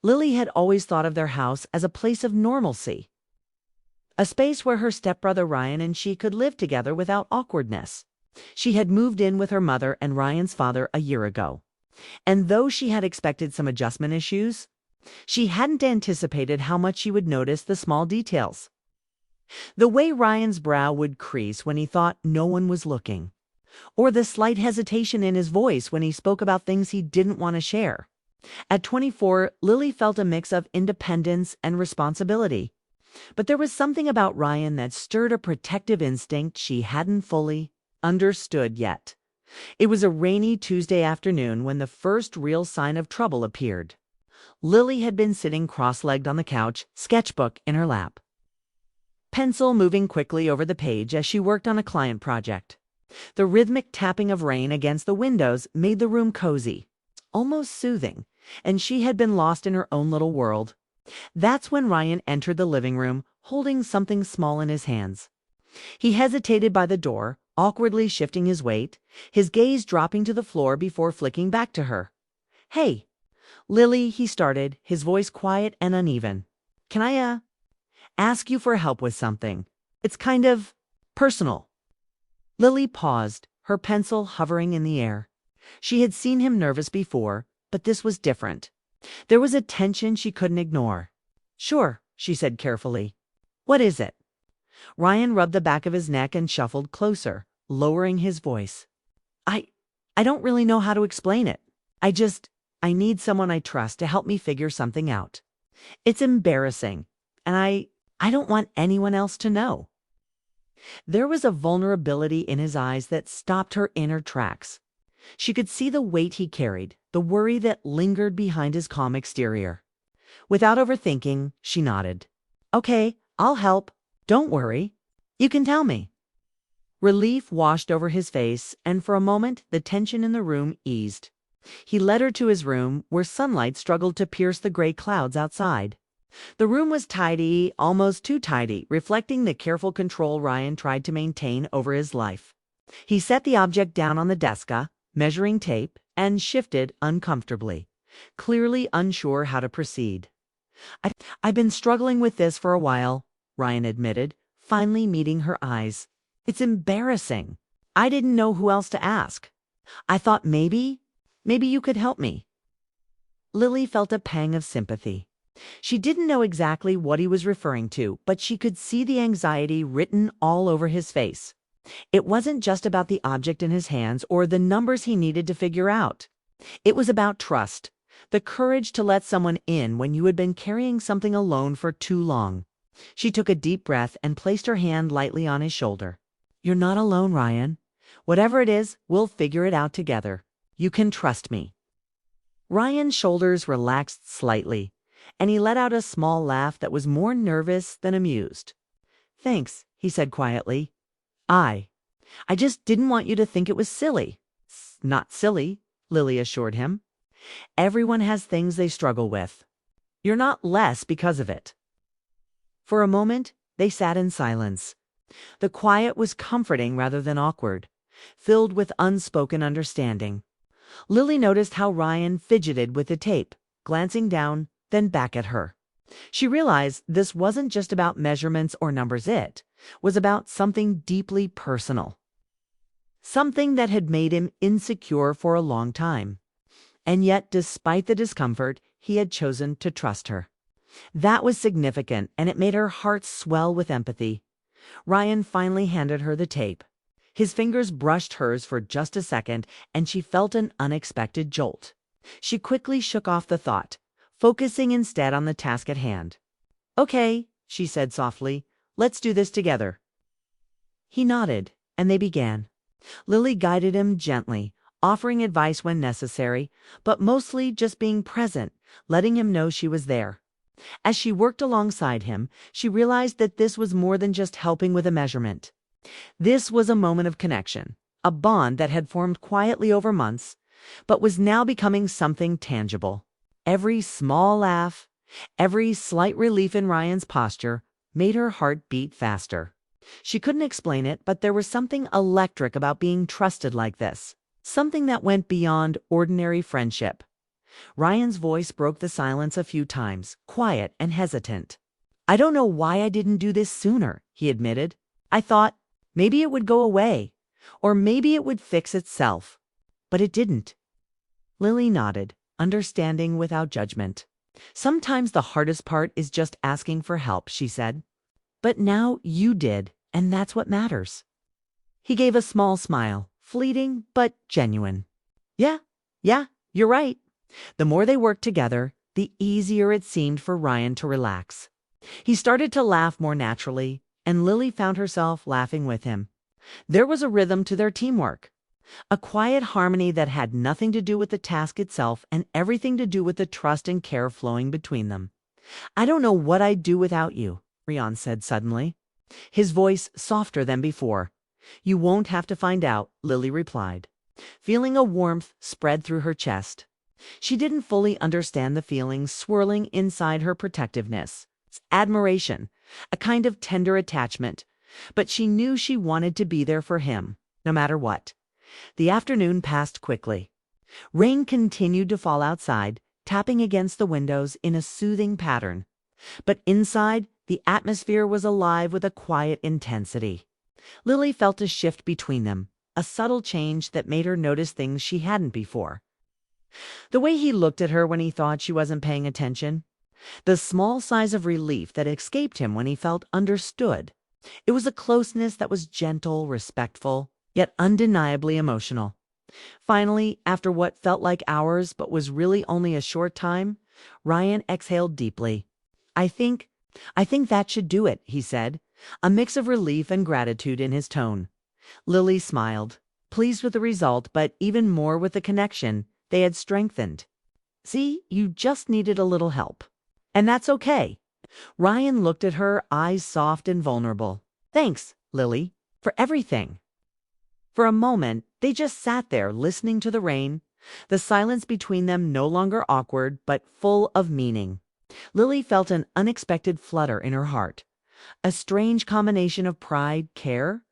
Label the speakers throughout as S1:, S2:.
S1: Lily had always thought of their house as a place of normalcy, a space where her stepbrother Ryan and she could live together without awkwardness. She had moved in with her mother and Ryan's father a year ago, and though she had expected some adjustment issues, she hadn't anticipated how much she would notice the small details. The way Ryan's brow would crease when he thought no one was looking, or the slight hesitation in his voice when he spoke about things he didn't want to share. At 24, Lily felt a mix of independence and responsibility, but there was something about Ryan that stirred a protective instinct she hadn't fully understood yet. It was a rainy Tuesday afternoon when the first real sign of trouble appeared. Lily had been sitting cross-legged on the couch, sketchbook in her lap, pencil moving quickly over the page as she worked on a client project. The rhythmic tapping of rain against the windows made the room cozy, almost soothing, and she had been lost in her own little world. That's when Ryan entered the living room, holding something small in his hands. He hesitated by the door, awkwardly shifting his weight, his gaze dropping to the floor before flicking back to her. "Hey, Lily," he started, his voice quiet and uneven. "Can I, ask you for help with something? It's kind of personal." Lily paused, her pencil hovering in the air. She had seen him nervous before, but this was different. There was a tension she couldn't ignore. "Sure," she said carefully. "What is it?" Ryan rubbed the back of his neck and shuffled closer, lowering his voice. I don't really know how to explain it. I need someone I trust to help me figure something out. It's embarrassing, and I don't want anyone else to know." There was a vulnerability in his eyes that stopped her in her tracks. She could see the weight he carried, the worry that lingered behind his calm exterior. Without overthinking, she nodded. "Okay, I'll help. Don't worry. You can tell me." Relief washed over his face, and for a moment the tension in the room eased. He led her to his room, where sunlight struggled to pierce the gray clouds outside. The room was tidy, almost too tidy, reflecting the careful control Ryan tried to maintain over his life. He set the object down on the desk, measuring tape, and shifted uncomfortably, clearly unsure how to proceed. I've been struggling with this for a while," Ryan admitted, finally meeting her eyes. "It's embarrassing. I didn't know who else to ask. I thought maybe you could help me." Lily felt a pang of sympathy. She didn't know exactly what he was referring to, but she could see the anxiety written all over his face. It wasn't just about the object in his hands or the numbers he needed to figure out. It was about trust, the courage to let someone in when you had been carrying something alone for too long. She took a deep breath and placed her hand lightly on his shoulder. "You're not alone, Ryan. Whatever it is, we'll figure it out together. You can trust me." Ryan's shoulders relaxed slightly, and he let out a small laugh that was more nervous than amused. "Thanks," he said quietly. I just didn't want you to think it was silly." "It's not silly," Lily assured him. "Everyone has things they struggle with. You're not less because of it." For a moment, they sat in silence. The quiet was comforting rather than awkward, filled with unspoken understanding. Lily noticed how Ryan fidgeted with the tape, glancing down, then back at her. She realized this wasn't just about measurements or numbers, it was about something deeply personal. Something that had made him insecure for a long time. And yet, despite the discomfort, he had chosen to trust her. That was significant, and it made her heart swell with empathy. Ryan finally handed her the tape. His fingers brushed hers for just a second, and she felt an unexpected jolt. She quickly shook off the thought, focusing instead on the task at hand. "Okay," she said softly, "let's do this together." He nodded, and they began. Lily guided him gently, offering advice when necessary, but mostly just being present, letting him know she was there. As she worked alongside him, she realized that this was more than just helping with a measurement. This was a moment of connection, a bond that had formed quietly over months, but was now becoming something tangible. Every small laugh, every slight relief in Ryan's posture made her heart beat faster. She couldn't explain it, but there was something electric about being trusted like this, something that went beyond ordinary friendship. Ryan's voice broke the silence a few times, quiet and hesitant. "I don't know why I didn't do this sooner," he admitted. "I thought maybe it would go away, or maybe it would fix itself. But it didn't." Lily nodded, understanding without judgment. "Sometimes the hardest part is just asking for help," she said. "But now you did, and that's what matters." He gave a small smile, fleeting but genuine. Yeah, you're right." The more they worked together, the easier it seemed for Ryan to relax. He started to laugh more naturally, and Lily found herself laughing with him. There was a rhythm to their teamwork, a quiet harmony that had nothing to do with the task itself and everything to do with the trust and care flowing between them. "I don't know what I'd do without you," Ryan said suddenly, his voice softer than before. "You won't have to find out," Lily replied, feeling a warmth spread through her chest. She didn't fully understand the feelings swirling inside her protectiveness. Admiration, a kind of tender attachment, but she knew she wanted to be there for him, no matter what. The afternoon passed quickly. Rain continued to fall outside, tapping against the windows in a soothing pattern. But inside, the atmosphere was alive with a quiet intensity. Lily felt a shift between them, a subtle change that made her notice things she hadn't before. The way he looked at her when he thought she wasn't paying attention. The small sighs of relief that escaped him when he felt understood. It was a closeness that was gentle, respectful, yet undeniably emotional. Finally, after what felt like hours but was really only a short time, Ryan exhaled deeply. I think that should do it," he said, a mix of relief and gratitude in his tone. Lily smiled, pleased with the result, but even more with the connection they had strengthened. "See, you just needed a little help. And that's okay." Ryan looked at her, eyes soft and vulnerable. "Thanks, Lily, for everything." For a moment, they just sat there listening to the rain, the silence between them no longer awkward but full of meaning. Lily felt an unexpected flutter in her heart, a strange combination of pride, care,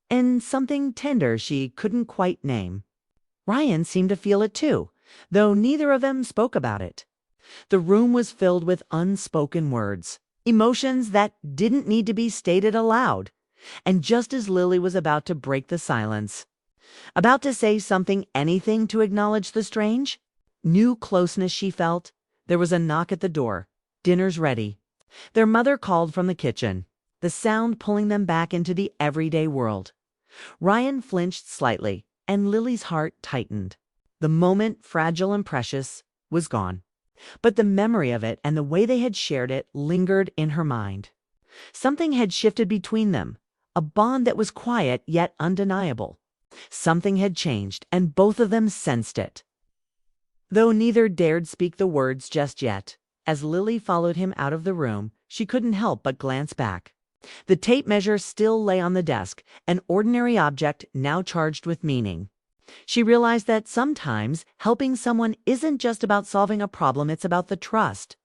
S1: and something tender she couldn't quite name. Ryan seemed to feel it too, though neither of them spoke about it. The room was filled with unspoken words, emotions that didn't need to be stated aloud. And just as Lily was about to break the silence, about to say anything to acknowledge the strange, new closeness she felt, there was a knock at the door. "Dinner's ready." Their mother called from the kitchen, the sound pulling them back into the everyday world. Ryan flinched slightly, and Lily's heart tightened. The moment, fragile and precious, was gone. But the memory of it and the way they had shared it lingered in her mind. Something had shifted between them, a bond that was quiet yet undeniable. Something had changed, and both of them sensed it. Though neither dared speak the words just yet, as Lily followed him out of the room, she couldn't help but glance back. The tape measure still lay on the desk, an ordinary object now charged with meaning. She realized that sometimes helping someone isn't just about solving a problem, it's about the trust,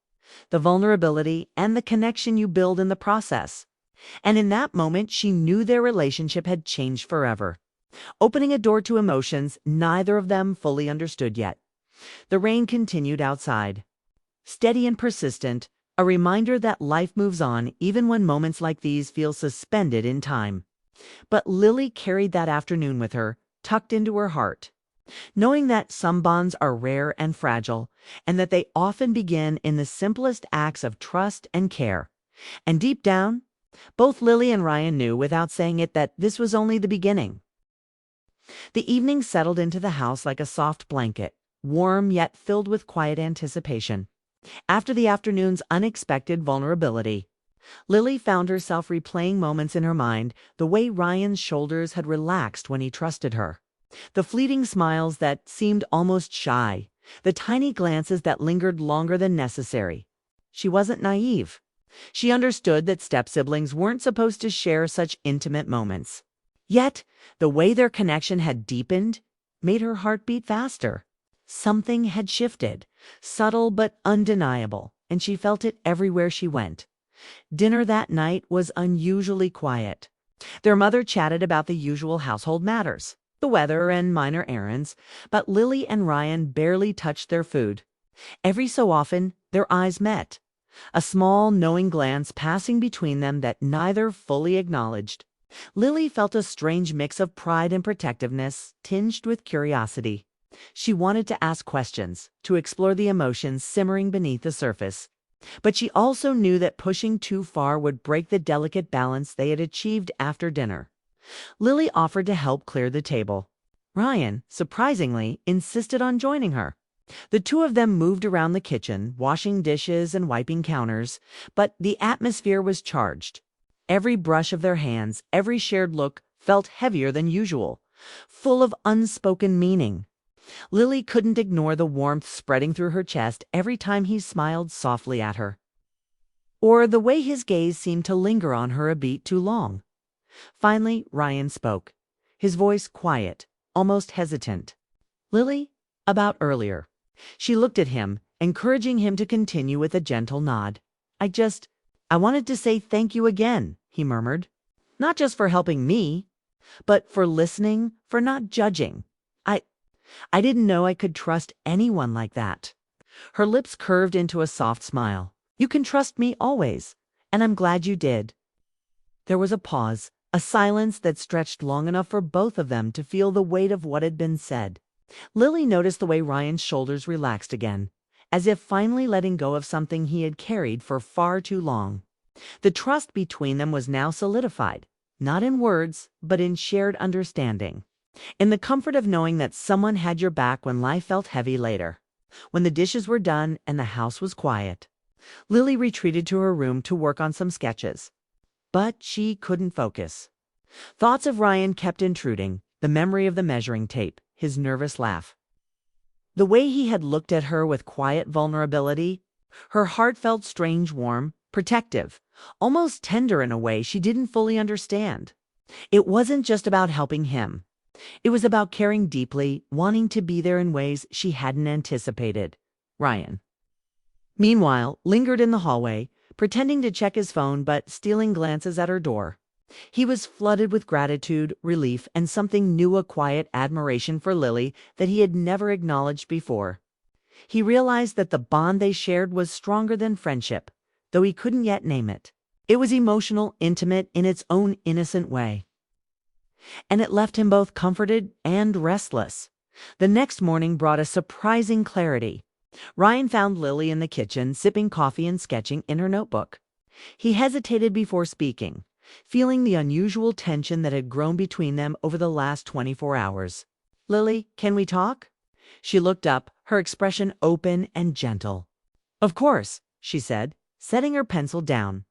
S1: the vulnerability, and the connection you build in the process. And in that moment, she knew their relationship had changed forever, opening a door to emotions neither of them fully understood yet. The rain continued outside, steady and persistent, a reminder that life moves on even when moments like these feel suspended in time. But Lily carried that afternoon with her, tucked into her heart, knowing that some bonds are rare and fragile, and that they often begin in the simplest acts of trust and care. And deep down, both Lily and Ryan knew, without saying it, that this was only the beginning. The evening settled into the house like a soft blanket, warm yet filled with quiet anticipation. After the afternoon's unexpected vulnerability, Lily found herself replaying moments in her mind, the way Ryan's shoulders had relaxed when he trusted her, the fleeting smiles that seemed almost shy, the tiny glances that lingered longer than necessary. She wasn't naive. She understood that step-siblings weren't supposed to share such intimate moments. Yet, the way their connection had deepened made her heart beat faster. Something had shifted, subtle but undeniable, and she felt it everywhere she went. Dinner that night was unusually quiet. Their mother chatted about the usual household matters, the weather, and minor errands, but Lily and Ryan barely touched their food. Every so often, their eyes met, a small, knowing glance passing between them that neither fully acknowledged. Lily felt a strange mix of pride and protectiveness, tinged with curiosity. She wanted to ask questions, to explore the emotions simmering beneath the surface. But she also knew that pushing too far would break the delicate balance they had achieved after dinner. Lily offered to help clear the table. Ryan, surprisingly, insisted on joining her. The two of them moved around the kitchen, washing dishes and wiping counters, but the atmosphere was charged. Every brush of their hands, every shared look, felt heavier than usual, full of unspoken meaning. Lily couldn't ignore the warmth spreading through her chest every time he smiled softly at her, or the way his gaze seemed to linger on her a beat too long. Finally, Ryan spoke, his voice quiet, almost hesitant. "Lily, about earlier." She looked at him, encouraging him to continue with a gentle nod. I wanted to say thank you again," he murmured. "Not just for helping me, but for listening, for not judging. I didn't know I could trust anyone like that." Her lips curved into a soft smile. "You can trust me always, and I'm glad you did." There was a pause, a silence that stretched long enough for both of them to feel the weight of what had been said. Lily noticed the way Ryan's shoulders relaxed again, as if finally letting go of something he had carried for far too long. The trust between them was now solidified, not in words, but in shared understanding. In the comfort of knowing that someone had your back when life felt heavy later. When the dishes were done and the house was quiet, Lily retreated to her room to work on some sketches. But she couldn't focus. Thoughts of Ryan kept intruding, the memory of the measuring tape, his nervous laugh. The way he had looked at her with quiet vulnerability. Her heart felt strange, warm, protective, almost tender in a way she didn't fully understand. It wasn't just about helping him. It was about caring deeply, wanting to be there in ways she hadn't anticipated. Ryan, meanwhile, lingered in the hallway, pretending to check his phone but stealing glances at her door. He was flooded with gratitude, relief, and something new, a quiet admiration for Lily that he had never acknowledged before. He realized that the bond they shared was stronger than friendship, though he couldn't yet name it. It was emotional, intimate in its own innocent way. And it left him both comforted and restless. The next morning brought a surprising clarity. Ryan found Lily in the kitchen, sipping coffee and sketching in her notebook. He hesitated before speaking, feeling the unusual tension that had grown between them over the last 24 hours. "Lily, can we talk?" She looked up, her expression open and gentle. "Of course," she said, setting her pencil down.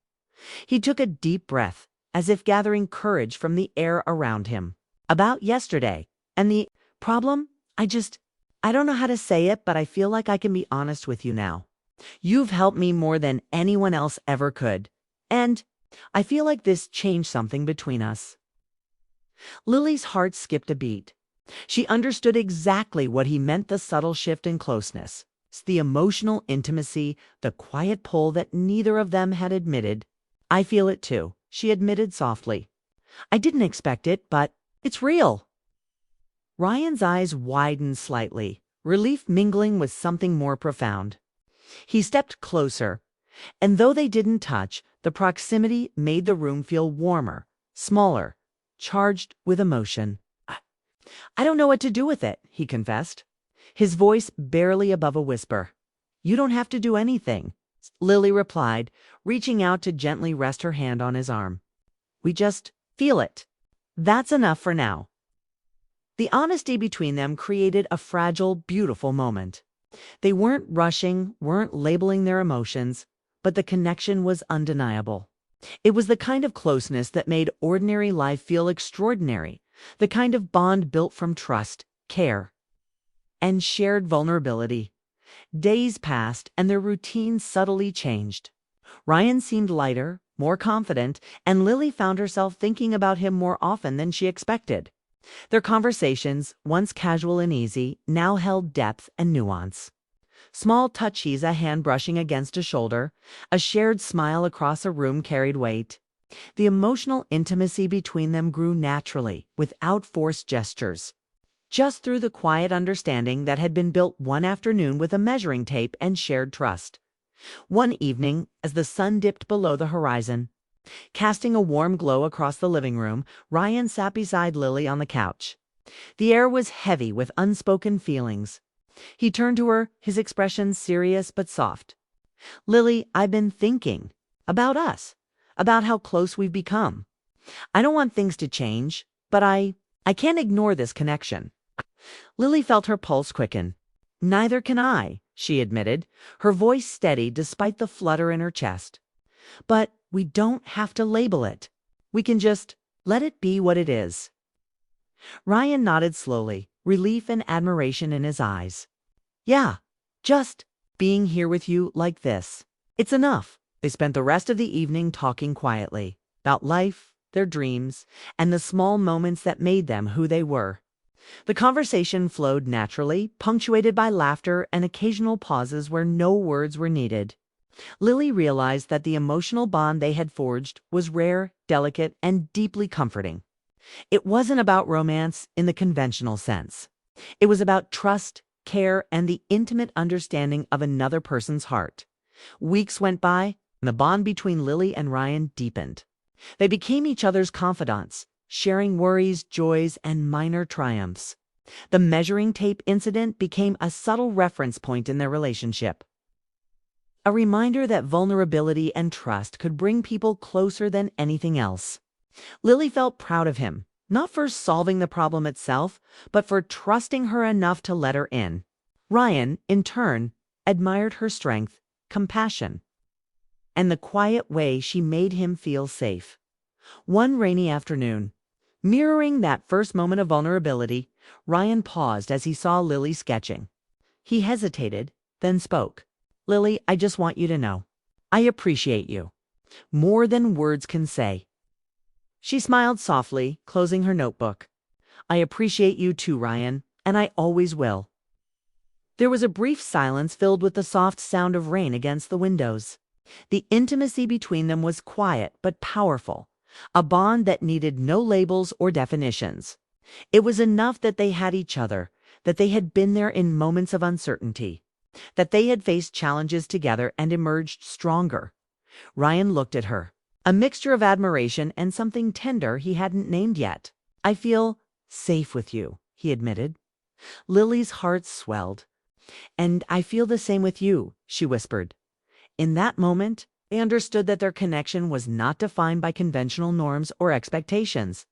S1: He took a deep breath, as if gathering courage from the air around him. "About yesterday, and the problem? I don't know how to say it, but I feel like I can be honest with you now. You've helped me more than anyone else ever could, and I feel like this changed something between us." Lily's heart skipped a beat. She understood exactly what he meant, the subtle shift in closeness, the emotional intimacy, the quiet pull that neither of them had admitted. "I feel it too," she admitted softly. "I didn't expect it, but it's real." Ryan's eyes widened slightly, relief mingling with something more profound. He stepped closer, and though they didn't touch, the proximity made the room feel warmer, smaller, charged with emotion. I don't know what to do with it," he confessed, his voice barely above a whisper. "You don't have to do anything," Lily replied, reaching out to gently rest her hand on his arm. "We just feel it. That's enough for now." The honesty between them created a fragile, beautiful moment. They weren't rushing, weren't labeling their emotions, but the connection was undeniable. It was the kind of closeness that made ordinary life feel extraordinary, the kind of bond built from trust, care, and shared vulnerability. Days passed, and their routine subtly changed. Ryan seemed lighter, more confident, and Lily found herself thinking about him more often than she expected. Their conversations, once casual and easy, now held depth and nuance. Small touches, a hand brushing against a shoulder, a shared smile across a room carried weight. The emotional intimacy between them grew naturally, without forced gestures. just through the quiet understanding that had been built one afternoon with a measuring tape and shared trust. One evening, as the sun dipped below the horizon, casting a warm glow across the living room, Ryan sat beside Lily on the couch. The air was heavy with unspoken feelings. He turned to her, his expression serious but soft. "Lily, I've been thinking about us, about how close we've become. I don't want things to change, but I can't ignore this connection." Lily felt her pulse quicken. "Neither can I," she admitted, her voice steady despite the flutter in her chest. "But we don't have to label it. We can just let it be what it is." Ryan nodded slowly, relief and admiration in his eyes. "Yeah, just being here with you like this. It's enough." They spent the rest of the evening talking quietly about life, their dreams, and the small moments that made them who they were. The conversation flowed naturally, punctuated by laughter and occasional pauses where no words were needed. Lily realized that the emotional bond they had forged was rare, delicate, and deeply comforting. It wasn't about romance in the conventional sense. It was about trust, care, and the intimate understanding of another person's heart. Weeks went by, and the bond between Lily and Ryan deepened. They became each other's confidants, sharing worries, joys, and minor triumphs. The measuring tape incident became a subtle reference point in their relationship. A reminder that vulnerability and trust could bring people closer than anything else. Lily felt proud of him, not for solving the problem itself, but for trusting her enough to let her in. Ryan, in turn, admired her strength, compassion, and the quiet way she made him feel safe. One rainy afternoon, mirroring that first moment of vulnerability, Ryan paused as he saw Lily sketching. He hesitated, then spoke. "Lily, I just want you to know, I appreciate you, more than words can say." She smiled softly, closing her notebook. "I appreciate you too, Ryan, and I always will." There was a brief silence filled with the soft sound of rain against the windows. The intimacy between them was quiet but powerful, a bond that needed no labels or definitions. It was enough that they had each other, that they had been there in moments of uncertainty, that they had faced challenges together and emerged stronger. Ryan looked at her, a mixture of admiration and something tender he hadn't named yet. "I feel safe with you," he admitted. Lily's heart swelled. "And I feel the same with you," she whispered. In that moment, they understood that their connection was not defined by conventional norms or expectations.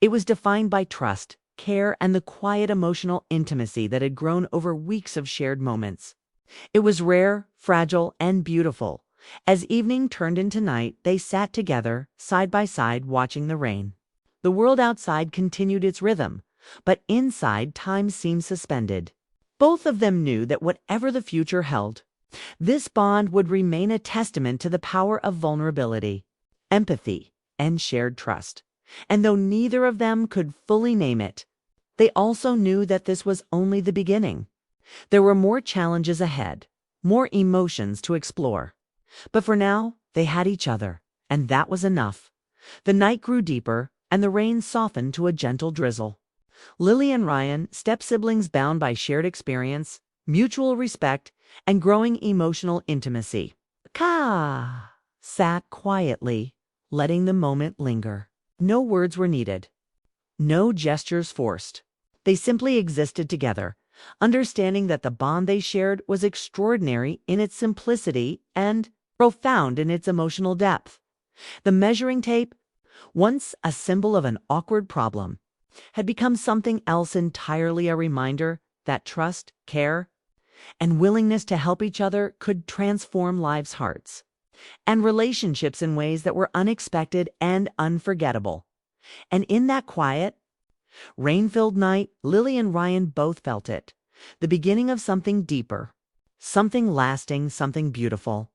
S1: It was defined by trust, care, and the quiet emotional intimacy that had grown over weeks of shared moments. It was rare, fragile, and beautiful. As evening turned into night, they sat together, side by side, watching the rain. The world outside continued its rhythm, but inside time seemed suspended. Both of them knew that whatever the future held, this bond would remain a testament to the power of vulnerability, empathy, and shared trust. And though neither of them could fully name it, they also knew that this was only the beginning. There were more challenges ahead, more emotions to explore. But for now, they had each other, and that was enough. The night grew deeper, and the rain softened to a gentle drizzle. Lily and Ryan, step-siblings bound by shared experience, mutual respect, and growing emotional intimacy, sat quietly, letting the moment linger. No words were needed, no gestures forced. They simply existed together, understanding that the bond they shared was extraordinary in its simplicity and profound in its emotional depth. The measuring tape, once a symbol of an awkward problem, had become something else entirely, a reminder that trust, care, and willingness to help each other could transform lives' hearts and relationships in ways that were unexpected and unforgettable. And in that quiet, rain-filled night, Lily and Ryan both felt it, the beginning of something deeper, something lasting, something beautiful.